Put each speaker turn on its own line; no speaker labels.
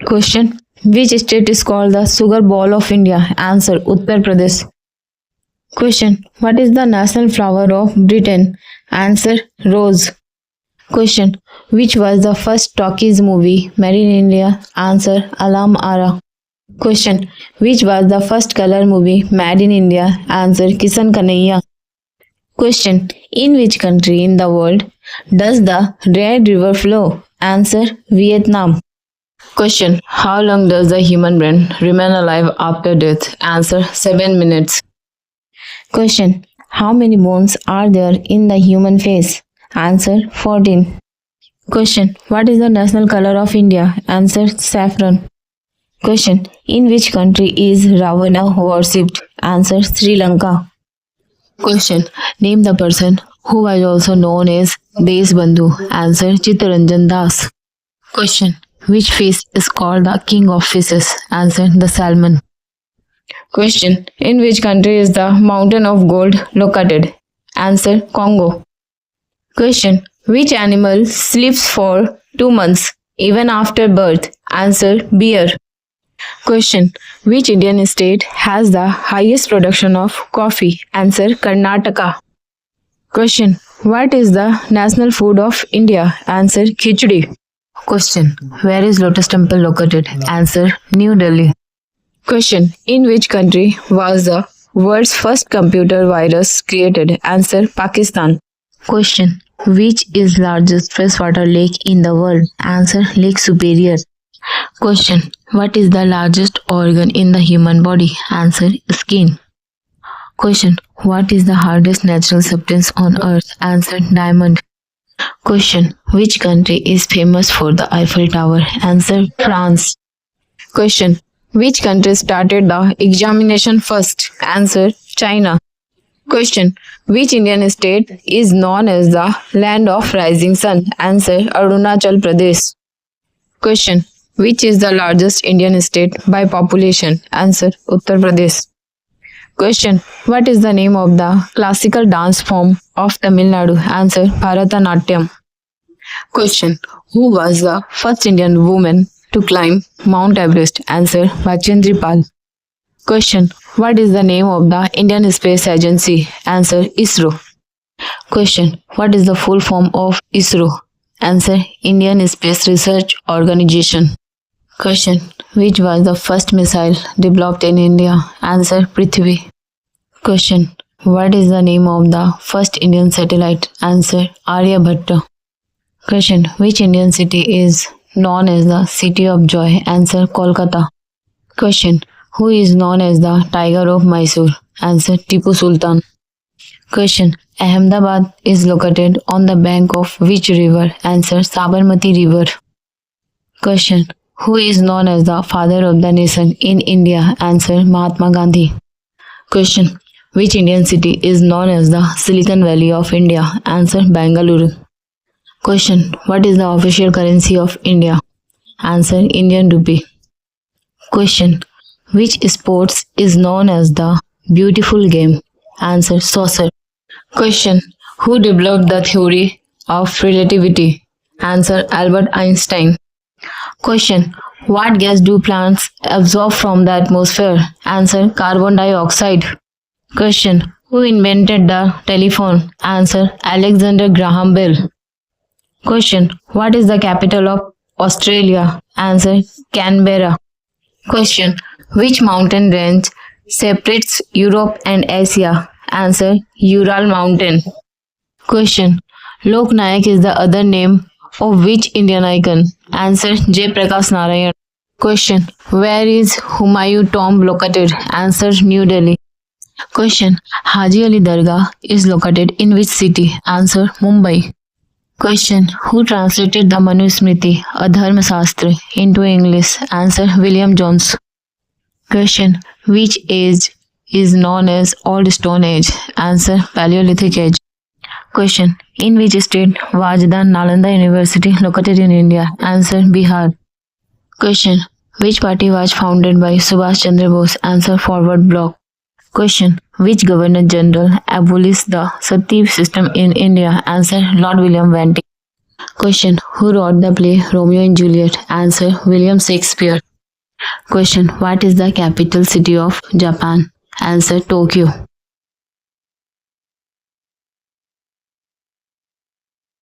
Question. Which state is called the sugar ball of India? Answer. Uttar Pradesh. Question. What is the national flower of Britain? Answer. Rose. Question. Which was the first talkies movie made in India? Answer. Alam Ara. Question. Which was the first color movie made in India? Answer. Kisan Kanhaiya. Question. In which country in the world does the Red River flow? Answer. Vietnam. Question. How long does the human brain remain alive after death? Answer. 7 minutes. Question. How many bones are there in the human face? Answer. 14. Question. What is the national color of India? Answer. Saffron. Question. In which country is Ravana worshipped? Answer. Sri Lanka. Question. Name the person who was also known as Deshbandhu. Answer. Chittaranjan Das. Question. Which fish is called the king of fishes? Answer. The salmon. Question. In which country is the mountain of gold located? Answer. Congo. Question. Which animal sleeps for 2 months even after birth? Answer. Bear. Question. Which Indian state has the highest production of coffee? Answer. Karnataka. Question. What is the national food of India? Answer. Khichdi. Question. Where is Lotus Temple located? Answer. New Delhi. Question. In which country was the world's first computer virus created? Answer. Pakistan. Question. Which is largest freshwater lake in the world? Answer. Lake Superior. Question. What is the largest organ in the human body? Answer. Skin. Question. What is the hardest natural substance on earth? Answer. Diamond. Question. Which country is famous for the Eiffel Tower? Answer. France. Question. Which country started the examination first? Answer. China. Question. Which Indian state is known as the land of rising sun? Answer. Arunachal Pradesh. Question. Which is the largest Indian state by population? Answer. Uttar Pradesh. Question. What is the name of the classical dance form of Tamil Nadu? Answer. Bharatanatyam. Question. Who was the first Indian woman to climb Mount Everest? Answer. Bachendri Pal. Question. What is the name of the Indian Space Agency? Answer. ISRO. Question. What is the full form of ISRO? Answer. Indian Space Research Organization. Question. Which was the first missile developed in India? Answer. Prithvi. Question. What is the name of the first Indian satellite? Answer. Aryabhatta. Question. Which Indian city is known as the City of Joy? Answer. Kolkata. Question. Who is known as the Tiger of Mysore? Answer. Tipu Sultan. Question. Ahmedabad is located on the bank of which river? Answer. Sabarmati River. Question. Who is known as the father of the nation in India? Answer. Mahatma Gandhi. Question. Which Indian city is known as the Silicon Valley of India? Answer. Bangalore. Question. What is the official currency of India? Answer. Indian rupee. Question. Which sports is known as the beautiful game? Answer. Soccer. Question. Who developed the theory of relativity? Answer. Albert Einstein. Question. What gas do plants absorb from the atmosphere? Answer. Carbon dioxide. Question. Who invented the telephone? Answer. Alexander Graham Bell. Question. What is the capital of Australia? Answer. Canberra. Question. Which mountain range separates Europe and Asia? Answer. Ural Mountain. Question. Lok Nayak is the other name of which Indian icon? Answer. J. Prakash Narayan. Question. Where is Humayun tomb located? Answer. New Delhi. Question. Haji Ali Dargah is located in which city? Answer. Mumbai. Question. Who translated the Manu Smriti, a Dharma Shastra, into English? Answer. William Jones. Question. Which age is known as Old Stone Age? Answer. Paleolithic Age. Question. In which state was the Nalanda University located in India? Answer. Bihar. Question. Which party was founded by Subhash Chandra Bose? Answer. Forward Bloc. Question. Which Governor General abolished the sati system in India? Answer. Lord William Bentinck. Question. Who wrote the play Romeo and Juliet? Answer. William Shakespeare. Question. What is the capital city of Japan? Answer. Tokyo.